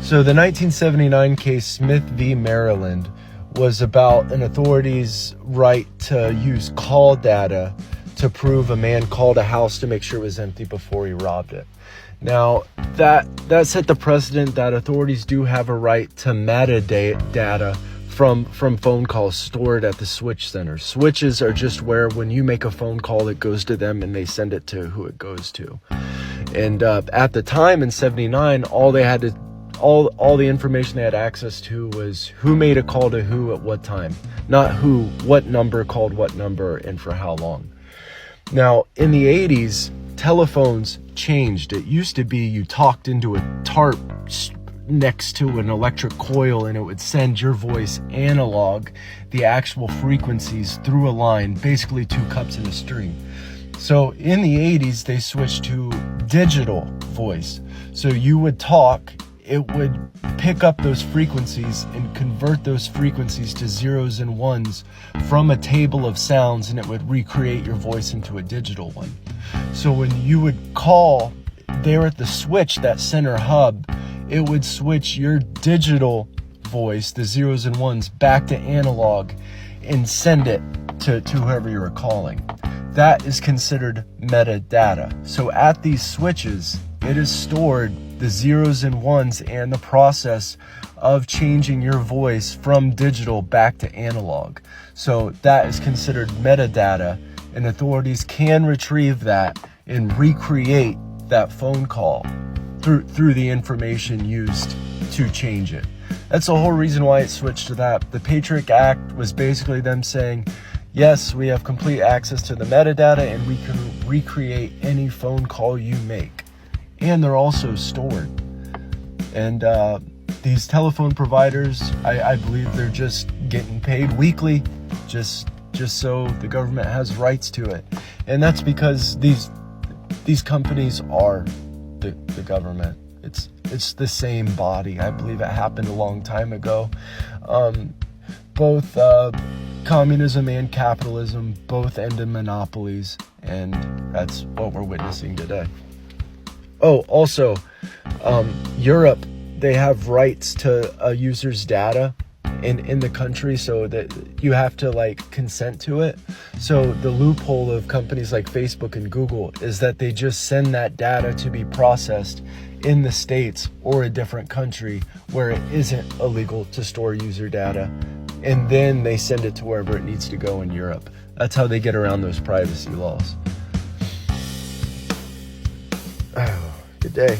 So the 1979 case Smith v. Maryland was about an authority's right to use call data to prove a man called a house to make sure it was empty before he robbed it. Now, that set the precedent that authorities do have a right to metadata from phone calls stored at the switch center. Switches are just where when you make a phone call, it goes to them and they send it to who it goes to. And at the time in 79, all the information they had access to was who made a call to who at what time, not what number called what number and for how long. Now, in the 80s, telephones changed. It used to be you talked into a tarp next to an electric coil and it would send your voice analog, the actual frequencies through a line, basically 2 cups in a string. So in the 80s, they switched to digital voice. So you would talk, it would pick up those frequencies and convert those frequencies to zeros and ones from a table of sounds, and it would recreate your voice into a digital one. So when you would call there at the switch, that center hub, it would switch your digital voice, the zeros and ones, back to analog and send it to whoever you were calling. That is considered metadata. So at these switches, it is stored the zeros and ones and the process of changing your voice from digital back to analog. So that is considered metadata, and authorities can retrieve that and recreate that phone call through the information used to change it. That's the whole reason why it switched to that. The Patriot Act was basically them saying, yes, we have complete access to the metadata and we can recreate any phone call you make. And they're also stored. And these telephone providers, I believe they're just getting paid weekly, just so the government has rights to it. And that's because these companies are the government. It's the same body. I believe it happened a long time ago. Both communism and capitalism both ended monopolies, and that's what we're witnessing today. Oh, also, Europe, they have rights to a user's data in the country, so that you have to consent to it. So the loophole of companies like Facebook and Google is that they just send that data to be processed in the States or a different country where it isn't illegal to store user data, and then they send it to wherever it needs to go in Europe. That's how they get around those privacy laws. Oh, good day.